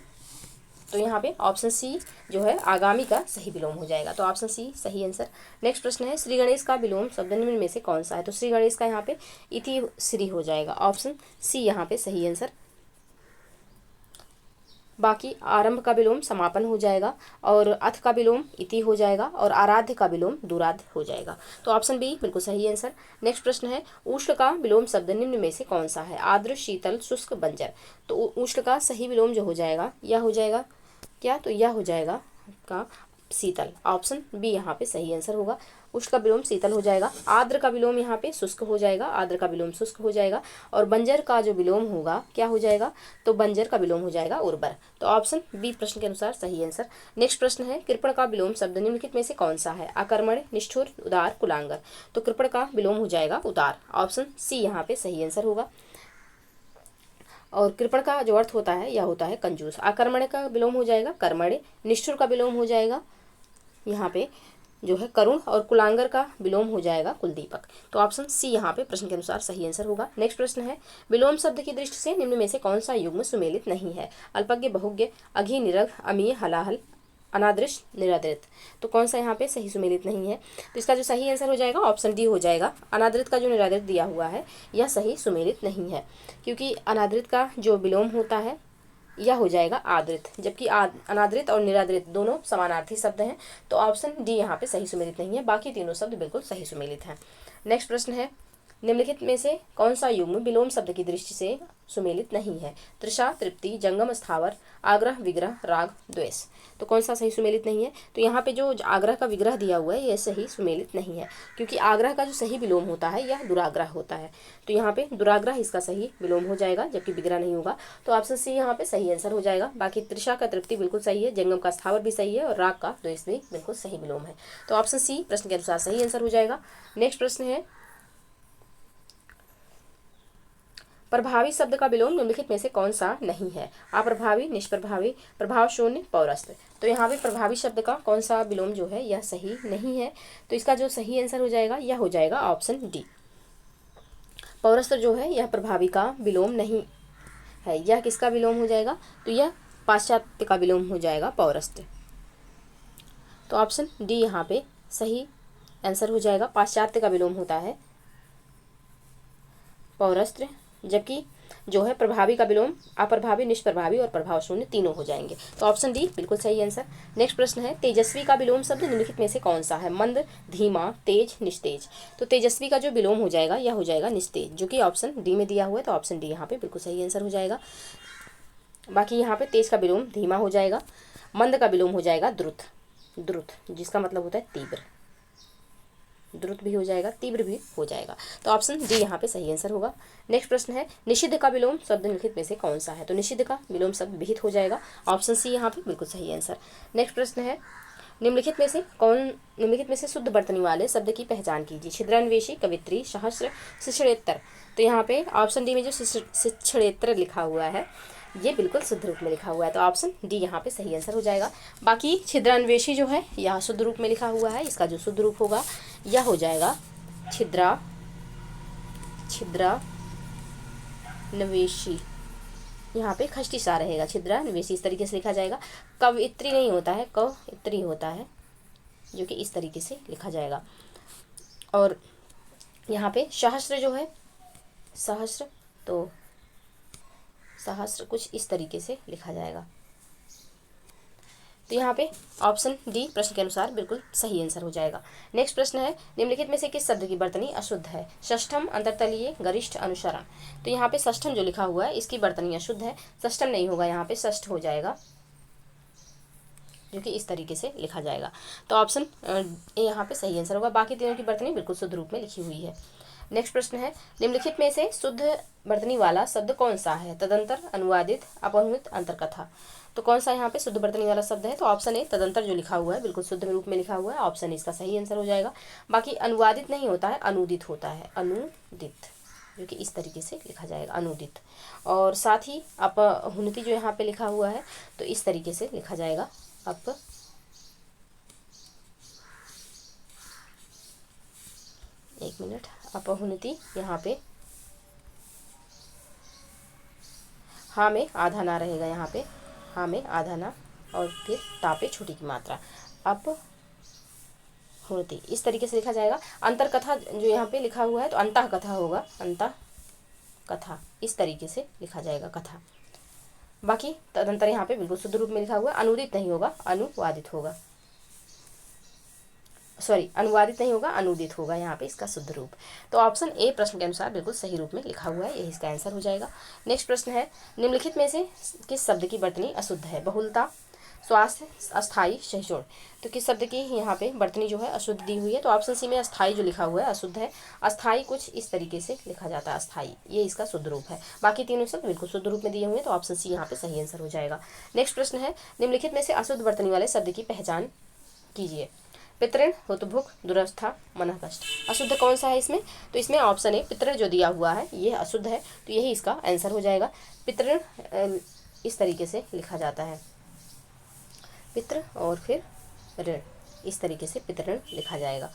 तो यहाँ पे ऑप्शन सी जो है आगामी का सही विलोम हो जाएगा। तो ऑप्शन सी सही आंसर। नेक्स्ट प्रश्न है, श्री गणेश का विलोम शब्द निम्न में से कौन सा है? तो श्री गणेश का यहाँ पे इति श्री हो जाएगा। ऑप्शन सी यहाँ पे सही आंसर। बाकी आरंभ का विलोम समापन हो जाएगा, और अथ का विलोम इति हो जाएगा, और आराध्य का विलोम दुराध्य हो जाएगा। तो ऑप्शन बी बिल्कुल सही आंसर। नेक्स्ट प्रश्न है, उष्ण का विलोम शब्द निम्न में से कौन सा है? आर्द्र, शीतल, शुष्क, बंजर। तो उष्ण का सही विलोम जो हो जाएगा यह हो जाएगा क्या? तो यह हो जाएगा का शीतल। ऑप्शन बी यहाँ पे सही आंसर होगा। उष्ण का विलोम शीतल हो जाएगा। आर्द्र का विलोम यहाँ पे शुष्क हो जाएगा, आर्द्र का विलोम शुष्क हो जाएगा। और बंजर का जो विलोम होगा क्या हो जाएगा? तो बंजर का विलोम हो जाएगा उर्वर। तो ऑप्शन बी प्रश्न के अनुसार सही आंसर। नेक्स्ट प्रश्न है, कृपण का विलोम शब्द निम्नलिखित में से कौन सा है? आकर्मण, निष्ठुर, उदार, कुलांगर। तो कृपण का विलोम हो जाएगा उदार। ऑप्शन सी यहाँ पे सही आंसर होगा। और कृपण का जो अर्थ होता है यह होता है कंजूस। आकर्मण्य का विलोम हो जाएगा कर्मण्य, निष्ठुर का विलोम हो जाएगा यहाँ पे जो है करुण, और कुलांगर का विलोम हो जाएगा कुलदीपक। तो ऑप्शन सी यहाँ पे प्रश्न के अनुसार सही आंसर होगा। नेक्स्ट प्रश्न है, विलोम शब्द की दृष्टि से निम्न में से कौन सा युग्म सुमेलित नहीं है? अल्पज्ञ, बहुज्ञ, अघी, निरघ, अमीय, हलाहल, अनादृश, निरादृत। तो कौन सा यहाँ पे सही सुमेलित नहीं है? तो इसका जो सही आंसर हो जाएगा ऑप्शन डी हो जाएगा। अनादृत का जो निरादृत दिया हुआ है यह सही सुमेलित नहीं है, क्योंकि अनादृत का जो विलोम होता है यह हो जाएगा आदृत, जबकि अनादृत और निरादृत दोनों समानार्थी शब्द हैं। तो ऑप्शन डी यहाँ पे सही सुमेलित नहीं है, बाकी तीनों शब्द बिल्कुल सही सुमेलित हैं। नेक्स्ट प्रश्न है, निम्नलिखित में से कौन सा युग्म विलोम शब्द की दृष्टि से सुमेलित नहीं है? तृषा, तृप्ति, जंगम, स्थावर, आग्रह, विग्रह, राग, द्वेष। तो कौन सा सही सुमेलित नहीं है? तो यहाँ पे जो आग्रह का विग्रह दिया हुआ है यह सही सुमेलित नहीं है, क्योंकि आग्रह का जो सही विलोम होता है यह दुराग्रह होता है। तो यहाँ पे दुराग्रह इसका सही विलोम हो जाएगा, जबकि विग्रह नहीं होगा। तो ऑप्शन सी यहाँ पे सही आंसर हो जाएगा। बाकी तृषा का तृप्ति बिल्कुल सही है, जंगम का स्थावर भी सही है, और राग का द्वेष भी बिल्कुल सही विलोम है। तो ऑप्शन सी प्रश्न के अनुसार सही आंसर हो जाएगा। नेक्स्ट प्रश्न है, प्रभावी शब्द का विलोम निम्नलिखित में से कौन सा नहीं है? अप्रभावी, निष्प्रभावी, प्रभाव शून्य, पौरस्त्य। तो यहाँ पे प्रभावी शब्द का कौन सा विलोम जो है यह सही नहीं है। तो इसका जो सही आंसर हो जाएगा यह हो जाएगा ऑप्शन डी। पौरस्त्य जो है यह प्रभावी का विलोम नहीं है। यह किसका विलोम हो जाएगा? तो यह पाश्चात्य का विलोम हो जाएगा पौरस्त्य। तो ऑप्शन डी यहाँ पे सही आंसर हो जाएगा। पाश्चात्य का विलोम होता है पौरस्त्य, जबकि जो है प्रभावी का विलोम अप्रभावी, निष्प्रभावी और प्रभाव शून्य तीनों हो जाएंगे। तो ऑप्शन डी बिल्कुल सही आंसर। नेक्स्ट प्रश्न है, तेजस्वी का विलोम शब्द निम्नलिखित में से कौन सा है? मंद, धीमा, तेज, निस्तेज। तो तेजस्वी का जो विलोम हो जाएगा यह हो जाएगा निस्तेज, जो कि ऑप्शन डी में दिया हुआ है। तो ऑप्शन डी यहाँ पे बिल्कुल सही आंसर हो जाएगा। बाकी यहाँ पे तेज का विलोम धीमा हो जाएगा, मंद का विलोम हो जाएगा द्रुत, द्रुत जिसका मतलब होता है तीव्र, द्रुत भी हो जाएगा, तीव्र भी हो जाएगा। तो ऑप्शन डी यहाँ पे सही आंसर होगा। नेक्स्ट प्रश्न है, निषिद्ध का विलोम शब्द निम्नलिखित में से कौन सा है? तो निषिद्ध का विलोम शब्द विहित हो जाएगा। ऑप्शन सी यहाँ पे बिल्कुल सही आंसर। नेक्स्ट प्रश्न है, निम्नलिखित में से शुद्ध वर्तनी वाले शब्द की पहचान कीजिए? छिद्रान्वेषी, कवित्री, सहस्र, शिक्षणेत्तर। तो यहाँ पे ऑप्शन डी में जो शिक्षणेत्तर लिखा हुआ है ये बिल्कुल शुद्ध रूप में लिखा हुआ है। तो ऑप्शन डी यहाँ पे सही आंसर हो जाएगा। बाकी छिद्रान्वेषी जो है यह शुद्ध रूप में लिखा हुआ है, इसका जो शुद्ध रूप होगा यह हो जाएगा छिद्रान्वेषी। यहाँ पे खष्टी सा रहेगा, छिद्रान्वेषी इस तरीके से लिखा जाएगा। कवित्री नहीं होता है, कवित्री होता है, जो कि इस तरीके से लिखा जाएगा। और यहाँ पे सहस्र जो है सहस्र, तो सहस्र कुछ इस तरीके से लिखा जाएगा। तो यहाँ पे ऑप्शन डी प्रश्न के अनुसार बिल्कुल सही आंसर हो जाएगा। नेक्स्ट प्रश्न है, निम्नलिखित में से किस शब्द की वर्तनी अशुद्ध है? षष्ठम, अंतरतलीय, गरिष्ठ, अनुसरण। तो यहाँ पे षष्ठम जो लिखा हुआ है इसकी वर्तनी अशुद्ध है, षष्ठम नहीं होगा, यहाँ पे षष्ठ हो जाएगा, जो कि इस तरीके से लिखा जाएगा। तो ऑप्शन ए यहाँ पे सही आंसर होगा। बाकी तीनों की वर्तनी बिल्कुल शुद्ध रूप में लिखी हुई है। नेक्स्ट प्रश्न है, निम्नलिखित में से शुद्ध वर्तनी वाला शब्द कौन सा है? तदंतर, अनुवादित, अपहुनित, अंतरकथा। तो कौन सा यहाँ पे शुद्ध वर्तनी वाला शब्द है? तो ऑप्शन ए तदंतर जो लिखा हुआ है बिल्कुल शुद्ध रूप में लिखा हुआ है, ऑप्शन इसका सही आंसर हो जाएगा। बाकी अनुवादित नहीं होता है, अनुदित होता है, अनुदित, जो कि इस तरीके से लिखा जाएगा, अनुदित। और साथ ही अपहुनित जो यहाँ पे लिखा हुआ है तो इस तरीके से लिखा जाएगा, एक मिनट, अपहुनिति। यहाँ पे हाँ में आधा ना रहेगा, यहाँ पे हाँ में आधा ना, और फिर तापे छोटी की मात्रा, अपहुनिति, इस तरीके से लिखा जाएगा। अंतरकथा जो यहाँ पे लिखा हुआ है तो अंतः कथा होगा, अंतः कथा, इस तरीके से लिखा जाएगा, कथा। बाकी तदंतर यहाँ पे बिल्कुल शुद्ध रूप में लिखा हुआ है, अनुदित नहीं होगा, अनुवादित होगा, सॉरी अनुवादित नहीं होगा, अनुदित होगा यहाँ पे इसका शुद्ध रूप। तो ऑप्शन ए प्रश्न के अनुसार बिल्कुल सही रूप में लिखा हुआ है, यही इसका आंसर हो जाएगा। नेक्स्ट प्रश्न है, निम्नलिखित में से किस शब्द की वर्तनी अशुद्ध है? बहुलता, स्वास्थ्य, अस्थाई, सहिष्णु। तो किस शब्द की यहाँ पे वर्तनी जो है अशुद्ध दी हुई है? तो ऑप्शन सी में अस्थाई जो लिखा हुआ है अशुद्ध है। अस्थाई कुछ इस तरीके से लिखा जाता है, अस्थाई, ये इसका शुद्ध रूप है। बाकी तीनों शब्द बिल्कुल शुद्ध रूप में दिए हुए हैं, तो ऑप्शन सी यहाँ पे सही आंसर हो जाएगा। नेक्स्ट प्रश्न है, निम्नलिखित में से अशुद्ध वर्तनी वाले शब्द की पहचान कीजिए। पितृण, हुतभुक, दुरवस्था, मनःकष्ट। अशुद्ध कौन सा है इसमें? तो इसमें ऑप्शन ए पितृण जो दिया हुआ है ये अशुद्ध है, तो यही इसका आंसर हो जाएगा। पितृण इस तरीके से लिखा जाता है, पितृ और फिर ऋण, इस तरीके से पितृण लिखा जाएगा।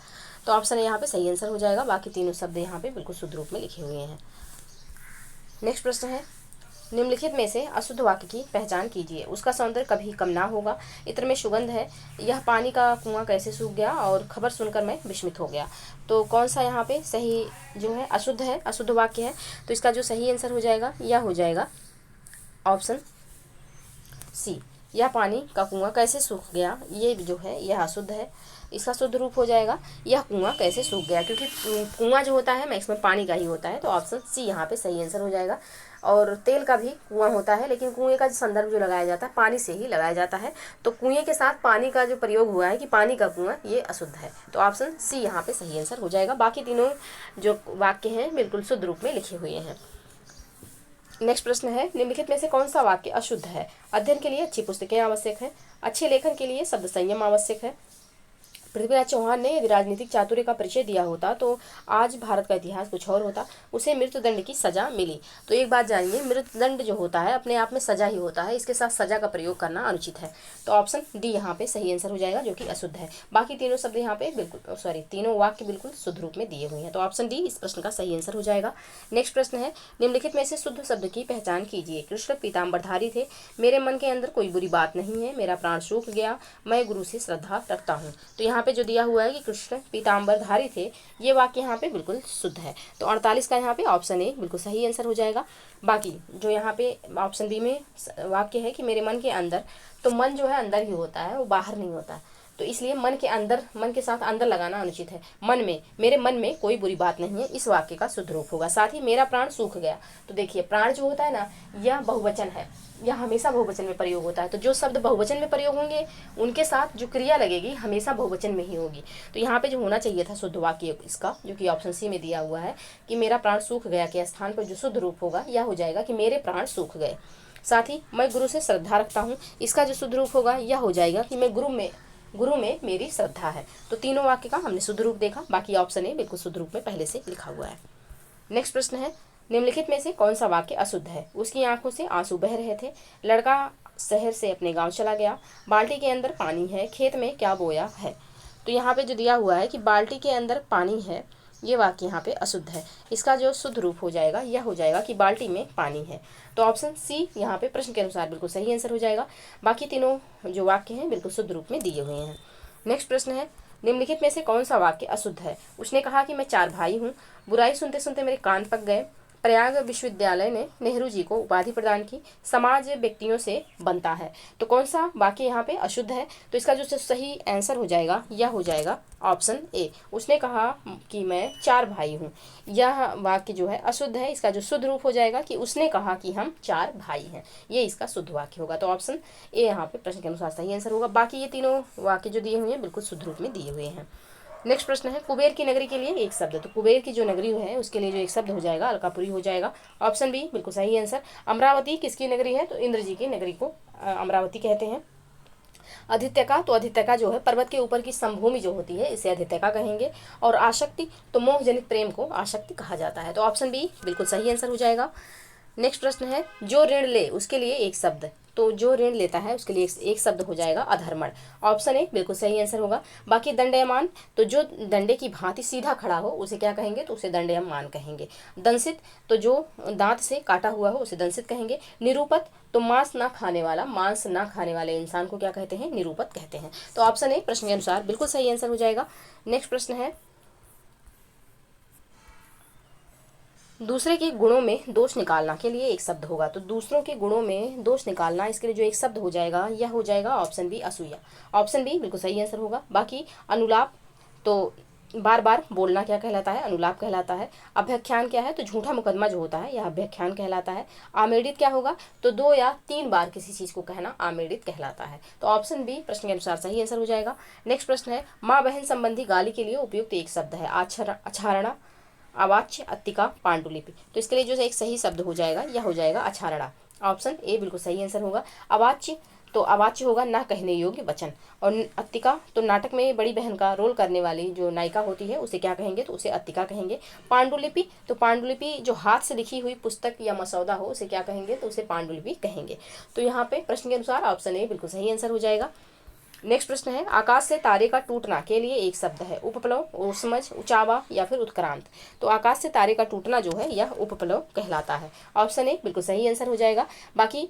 तो ऑप्शन यहाँ पे सही आंसर हो जाएगा। बाकी तीनों शब्द यहाँ पे बिल्कुल शुद्ध रूप में लिखे हुए हैं। नेक्स्ट प्रश्न है, निम्नलिखित में से अशुद्ध वाक्य की पहचान कीजिए। उसका सौंदर्य कभी कम ना होगा, इत्र में सुगंध है, यह पानी का कुआं कैसे सूख गया, और खबर सुनकर मैं विस्मित हो गया। तो कौन सा यहाँ पे सही जो है अशुद्ध है, अशुद्ध वाक्य है? तो इसका जो सही आंसर हो जाएगा यह हो जाएगा ऑप्शन सी, यह पानी का कुआं कैसे सूख गया, ये जो है यह अशुद्ध है। इसका शुद्ध रूप हो जाएगा यह कुआं कैसे सूख गया, क्योंकि कुआं जो होता है मैक्सिमम पानी का ही होता है, तो ऑप्शन सी यहाँ पे सही आंसर हो जाएगा। और तेल का भी कुआं होता है, लेकिन कुएं का संदर्भ जो लगाया जाता है पानी से ही लगाया जाता है, तो कुएं के साथ पानी का जो प्रयोग हुआ है कि पानी का कुआं, ये अशुद्ध है। तो ऑप्शन सी यहाँ पे सही आंसर हो जाएगा। बाकी तीनों जो वाक्य हैं बिल्कुल शुद्ध रूप में लिखे हुए हैं। नेक्स्ट प्रश्न है, निम्नलिखित में से कौन सा वाक्य अशुद्ध है? अध्ययन के लिए अच्छी पुस्तकें आवश्यक है, अच्छे लेखन के लिए शब्द संयम आवश्यक है। पृथ्वीराज चौहान ने यदि राजनीतिक चातुर्य का परिचय दिया होता तो आज भारत का इतिहास कुछ और होता, उसे मृत्युदंड की सजा मिली। तो एक बात जानिए, मृत्युदंड जो होता है अपने आप में सजा ही होता है, इसके साथ सजा का प्रयोग करना अनुचित है। तो ऑप्शन डी यहाँ पे सही आंसर हो जाएगा, जो कि अशुद्ध है। बाकी तीनों शब्द यहाँ पे बिल्कुल तीनों वाक्य बिल्कुल शुद्ध रूप में दिए हुए हैं, तो ऑप्शन डी इस प्रश्न का सही आंसर हो जाएगा। नेक्स्ट प्रश्न है, निम्नलिखित में से शुद्ध शब्द की पहचान कीजिए। कृष्ण पीताम्बरधारी थे, मेरे मन के अंदर कोई बुरी बात नहीं है, मेरा प्राण सूख गया, मैं गुरु से श्रद्धा रखता हूँ। तो यहाँ पे जो दिया हुआ है कि कृष्ण पीताम्बरधारी थे, ये वाक्य यहाँ पे बिल्कुल शुद्ध है। तो 48 का यहाँ पे ऑप्शन ए बिल्कुल सही आंसर हो जाएगा। बाकी जो यहाँ पे ऑप्शन बी में वाक्य है कि मेरे मन के अंदर, तो मन जो है अंदर ही होता है, वो बाहर नहीं होता है, तो इसलिए मन के अंदर, मन के साथ अंदर लगाना अनुचित है। मन में, मेरे मन में कोई बुरी बात नहीं है, इस वाक्य का शुद्ध रूप होगा। साथ ही मेरा प्राण सूख गया, तो देखिए प्राण जो होता है ना, यह बहुवचन है, यह हमेशा बहुवचन में प्रयोग होता है। तो जो शब्द बहुवचन में प्रयोग होंगे उनके साथ जो क्रिया लगेगी हमेशा बहुवचन में ही होगी। तो यहाँ पे जो होना चाहिए था शुद्ध वाक्य इसका, जो कि ऑप्शन सी में दिया हुआ है कि मेरा प्राण सूख गया के स्थान पर जो शुद्ध रूप होगा यह हो जाएगा कि मेरे प्राण सूख गए। साथ ही मैं गुरु से श्रद्धा रखता हूँ, इसका जो शुद्ध रूप होगा यह हो जाएगा कि मैं गुरु में मेरी श्रद्धा है। तो तीनों वाक्य का हमने शुद्ध रूप देखा। बाकी ऑप्शन ए बिल्कुल शुद्ध रूप में पहले से लिखा हुआ है। नेक्स्ट प्रश्न है, निम्नलिखित में से कौन सा वाक्य अशुद्ध है? उसकी आंखों से आंसू बह रहे थे, लड़का शहर से अपने गांव चला गया, बाल्टी के अंदर पानी है, खेत में क्या बोया है। तो यहाँ पे जो दिया हुआ है कि बाल्टी के अंदर पानी है, ये वाक्य यहाँ पे अशुद्ध है। इसका जो शुद्ध रूप हो जाएगा यह हो जाएगा कि बाल्टी में पानी है। तो ऑप्शन सी यहाँ पे प्रश्न के अनुसार बिल्कुल सही आंसर हो जाएगा। बाकी तीनों जो वाक्य हैं बिल्कुल शुद्ध रूप में दिए हुए हैं। नेक्स्ट प्रश्न है, निम्नलिखित में से कौन सा वाक्य अशुद्ध है? उसने कहा कि मैं 4 भाई हूँ, बुराई सुनते सुनते मेरे कान पक गए, प्रयाग विश्वविद्यालय ने नेहरू जी को उपाधि प्रदान की? समाज व्यक्तियों से बनता है। तो कौन सा वाक्य यहाँ पे अशुद्ध है? तो इसका जो सही आंसर हो जाएगा यह हो जाएगा ऑप्शन ए। उसने कहा कि मैं 4 भाई हूँ। यह वाक्य जो है अशुद्ध है। इसका जो शुद्ध रूप हो जाएगा कि उसने कहा कि हम 4 भाई हैं। ये इसका शुद्ध वाक्य होगा। तो ऑप्शन ए यहाँ पे प्रश्न के अनुसार सही आंसर होगा। बाकी ये तीनों वाक्य जो दिए हुए हैं बिल्कुल शुद्ध रूप में दिए हुए हैं। नेक्स्ट प्रश्न है कुबेर की नगरी के लिए एक शब्द। तो कुबेर की जो नगरी है उसके लिए जो एक शब्द हो जाएगा अलकापुरी हो जाएगा। ऑप्शन बी बिल्कुल सही आंसर। अमरावती किसकी नगरी है? तो इंद्र जी की नगरी को अमरावती कहते हैं। अधित्यका, तो अधित्यका जो है पर्वत के ऊपर की समभूमि जो होती है इसे अधित्यका कहेंगे। और आसक्ति, तो मोह जनित प्रेम को आसक्ति कहा जाता है। तो ऑप्शन बी बिल्कुल सही आंसर हो जाएगा। नेक्स्ट प्रश्न है जो ऋण ले उसके लिए एक शब्द। तो जो ऋण लेता है उसके लिए एक शब्द हो जाएगा अधर्मण। ऑप्शन ए बिल्कुल सही आंसर होगा। बाकी दंडयमान, तो जो डंडे की भांति सीधा खड़ा हो उसे क्या कहेंगे? तो उसे दंडयमान कहेंगे। दंसित, तो जो दांत से काटा हुआ हो उसे दंसित कहेंगे। निरूपत, तो मांस ना खाने वाले इंसान को क्या कहते हैं? निरूपत कहते हैं। तो ऑप्शन ए प्रश्न के अनुसार बिल्कुल सही आंसर हो जाएगा। नेक्स्ट प्रश्न है दूसरे के गुणों में दोष निकालना के लिए एक शब्द होगा। तो दूसरों के गुणों में दोष निकालना, इसके लिए जो एक शब्द हो जाएगा यह हो जाएगा ऑप्शन बी असूया। ऑप्शन बी बिल्कुल सही आंसर होगा। बाकी अनुलाप, तो बार बार बोलना क्या कहलाता है? अनुलाप कहलाता है। अभ्याख्यान क्या है? तो झूठा मुकदमा जो होता है यह अभ्याख्यान कहलाता है। आमेडित क्या होगा? तो 2 या 3 बार किसी चीज को कहना आमेडित कहलाता है। तो ऑप्शन बी प्रश्न के अनुसार सही आंसर हो जाएगा। नेक्स्ट प्रश्न है माँ बहन संबंधी गाली के लिए उपयुक्त एक शब्द है। अछारणा, अवाच्य, अत्तिका, पांडुलिपि। तो इसके लिए जो एक सही शब्द हो जाएगा यह हो जाएगा अछारणा। ऑप्शन ए बिल्कुल सही आंसर होगा। अवाच्य, तो अवाच्य होगा ना कहने योग्य वचन। और अत्तिका, तो नाटक में बड़ी बहन का रोल करने वाली जो नायिका होती है उसे क्या कहेंगे? तो उसे अत्तिका कहेंगे। पांडुलिपि, तो पांडुलिपि जो हाथ से लिखी हुई पुस्तक या मसौदा हो उसे क्या कहेंगे? तो उसे पांडुलिपि कहेंगे। तो यहाँ पे प्रश्न के अनुसार ऑप्शन ए बिल्कुल सही आंसर हो जाएगा। नेक्स्ट प्रश्न है आकाश से तारे का टूटना के लिए एक शब्द है। उपप्लव, ऊष्मज, उचावा या फिर उत्क्रांत। तो आकाश से तारे का टूटना जो है यह उपप्लव कहलाता है। ऑप्शन ए बिल्कुल सही आंसर हो जाएगा। बाकी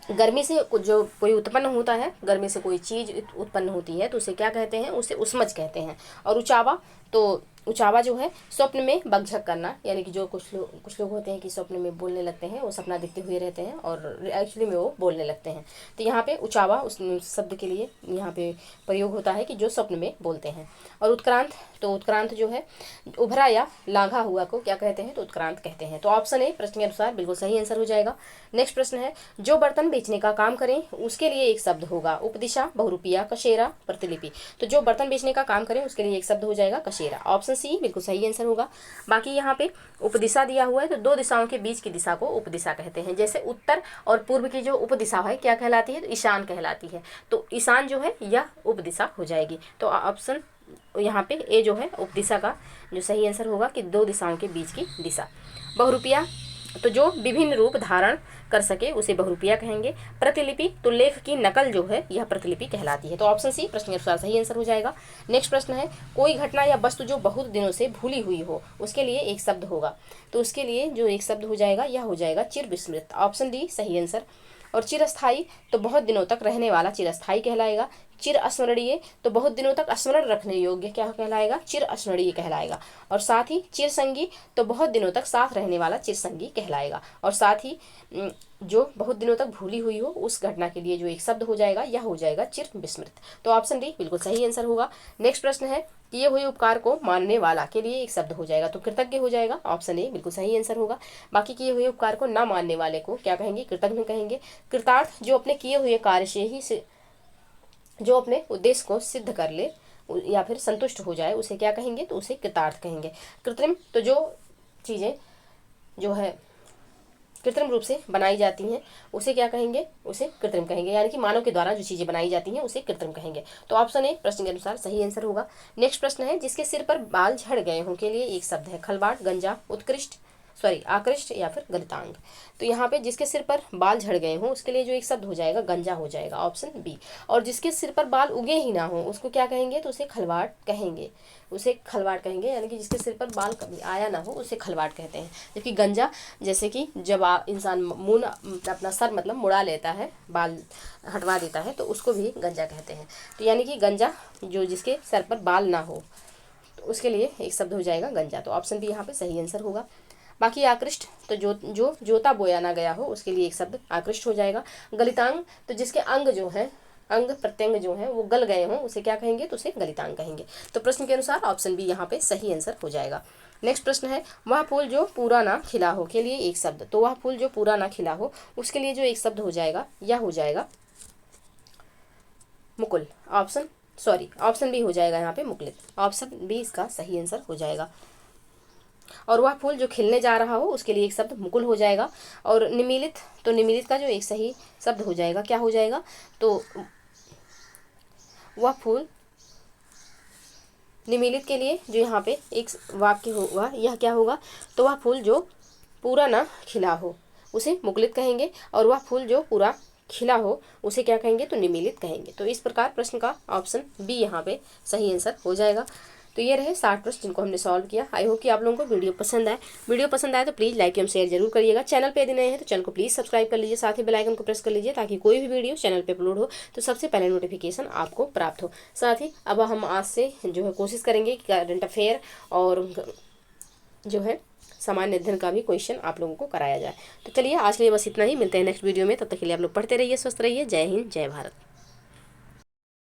गर्मी से जो कोई उत्पन्न होता है, गर्मी से कोई चीज उत्पन्न होती है तो उसे क्या कहते हैं? उसे उष्मज कहते हैं। और उचावा, तो उचावा जो है स्वप्न में बकझक करना, यानी कि जो कुछ लोग होते हैं कि स्वप्न में बोलने लगते हैं, वो सपना देखते हुए रहते हैं और एक्चुअली में वो बोलने लगते हैं। तो यहाँ पे उचावा उस शब्द के लिए यहाँ पे प्रयोग होता है कि जो स्वप्न में बोलते हैं। और उत्क्रांत, तो उत्क्रांत जो है उभरा या लांघा हुआ को क्या कहते हैं? तो उत्क्रांत कहते हैं। तो ऑप्शन ए प्रश्न के अनुसार बिल्कुल सही आंसर हो जाएगा। नेक्स्ट प्रश्न है जो बर्तन बेचने का काम करें उसके लिए एक शब्द होगा। उपदिशा, बहुरूपिया, कशेरा, प्रतिलिपि। तो जो बर्तन बेचने का काम करें उसके लिए एक शब्द हो जाएगा कशेरा। ऑप्शन सी बिल्कुल सही आंसर होगा। बाकी यहाँ पे उपदिशा दिया हुआ है, तो 2 दिशाओं के बीच की दिशा को उपदिशा कहते हैं। जैसे उत्तर और पूर्व की जो उपदिशा है क्या कहलाती है? तो ईशान कहलाती है। तो ईशान जो है यह उपदिशा हो जाएगी। तो ऑप्शन यहाँ पे ए जो है उपदिशा का जो सही आंसर होगा कि 2 दिशाओं के बीच की दिशा। बहुरूपिया, तो जो विभिन्न रूप धारण कर सके उसे बहुरूपिया कहेंगे। प्रतिलिपि, तो लेख की नकल जो है यह प्रतिलिपि कहलाती है। तो ऑप्शन सी प्रश्न के अनुसार सही आंसर हो जाएगा। नेक्स्ट प्रश्न है कोई घटना या वस्तु जो बहुत दिनों से भूली हुई हो उसके लिए एक शब्द होगा। तो उसके लिए जो एक शब्द हो जाएगा यह हो जाएगा चिर विस्मृत। ऑप्शन डी सही आंसर। और चिरस्थायी, तो बहुत दिनों तक रहने वाला चिरस्थायी कहलाएगा। चिर अस्मरणीय, तो बहुत दिनों तक स्मरण रखने योग्य क्या कहलाएगा? चिर अस्मरणीय कहलाएगा। और साथ ही चिर संगी, तो बहुत दिनों तक साथ रहने वाला चिर संगी कहलाएगा। और साथ ही जो बहुत दिनों तक भूली हुई हो उस घटना के लिए जो एक शब्द हो जाएगा यह हो जाएगा चिर विस्मृत। तो ऑप्शन डी बिल्कुल सही आंसर होगा। नेक्स्ट प्रश्न है किए हुए उपकार को मानने वाला के लिए एक शब्द हो जाएगा। तो कृतज्ञ हो जाएगा। ऑप्शन ए बिल्कुल सही आंसर होगा। बाकी किए हुए उपकार को न मानने वाले को क्या कहेंगे? कृतज्ञ कहेंगे। कृतार्थ, जो अपने किए हुए कार्य से ही जो अपने उद्देश्य को सिद्ध कर ले या फिर संतुष्ट हो जाए उसे क्या कहेंगे? तो उसे कृतार्थ कहेंगे। कृत्रिम, तो जो चीज़ें जो है कृत्रिम रूप से बनाई जाती हैं उसे क्या कहेंगे? उसे कृत्रिम कहेंगे, यानी कि मानव के द्वारा जो चीज़ें बनाई जाती हैं उसे कृत्रिम कहेंगे। तो ऑप्शन ए प्रश्न के अनुसार सही आंसर होगा। नेक्स्ट प्रश्न है जिसके सिर पर बाल झड़ गए हों के लिए एक शब्द है। खलबाट, गंजा, आकृष्ट या फिर गलितांग। तो यहाँ पे जिसके सिर पर बाल झड़ गए हों उसके लिए जो एक शब्द हो जाएगा गंजा हो जाएगा। Option B. और जिसके सिर पर बाल उगे ही ना हो उसको क्या कहेंगे? तो उसे खलवाट कहेंगे। यानी कि जिसके सिर पर बाल कभी आया ना हो उसे खलवाट कहते हैं। जबकि गंजा, जैसे कि जब इंसान मुंह अपना सर मतलब मुड़ा लेता है, बाल हटवा देता है, तो उसको भी गंजा कहते हैं। तो यानी कि गंजा जो जिसके सर पर बाल ना हो तो उसके लिए एक शब्द हो जाएगा गंजा। तो ऑप्शन बी यहाँ पे सही आंसर होगा। बाकी आकृष्ट तो जो जोता बोया ना गया हो उसके लिए एक शब्द आकृष्ट हो जाएगा। गलितांग तो जिसके अंग जो है, अंग प्रत्यंग जो है वो गल गए हों उसे क्या कहेंगे, तो उसे गलितांग कहेंगे। तो प्रश्न के अनुसार ऑप्शन बी यहाँ पे सही आंसर हो जाएगा। नेक्स्ट प्रश्न है, वह फूल जो पूरा ना खिला हो के लिए एक शब्द। तो वह फूल जो पूरा ना खिला हो उसके लिए जो एक शब्द हो जाएगा यह हो जाएगा मुकुल। ऑप्शन बी हो जाएगा यहाँ पे मुकुलित। ऑप्शन बी इसका सही आंसर हो जाएगा। और वह फूल जो खिलने जा रहा हो उसके लिए एक शब्द मुकुल हो जाएगा। और निमीलित, तो निमीलित का जो एक सही शब्द हो जाएगा क्या हो जाएगा, तो वह फूल निमीलित के लिए जो यहाँ पे एक वाक्य होगा यह क्या होगा, तो वह फूल जो पूरा ना खिला हो उसे मुकुलित कहेंगे, और वह फूल जो पूरा खिला हो उसे क्या कहेंगे, तो निमीलित कहेंगे। तो इस प्रकार प्रश्न का ऑप्शन बी यहाँ पे सही आंसर हो जाएगा। तो ये रहे 60 प्रश्न जिनको हमने सॉल्व किया। आई होप कि आप लोगों को वीडियो पसंद आए। वीडियो पसंद आए तो प्लीज़ लाइक एवं शेयर जरूर करिएगा। चैनल पे यदि नए हैं तो चैनल को प्लीज़ सब्सक्राइब कर लीजिए, साथ ही बेल आइकन को प्रेस कर लीजिए ताकि कोई भी वीडियो चैनल पे अपलोड हो तो सबसे पहले नोटिफिकेशन आपको प्राप्त हो। साथ ही अब हम आज से जो है कोशिश करेंगे कि करंट अफेयर और जो है सामान्य अध्ययन का भी क्वेश्चन आप लोगों को कराया जाए। तो चलिए आज के लिए बस इतना ही, मिलते हैं नेक्स्ट वीडियो में। तब तक के लिए आप लोग पढ़ते रहिए, स्वस्थ रहिए। जय हिंद, जय भारत।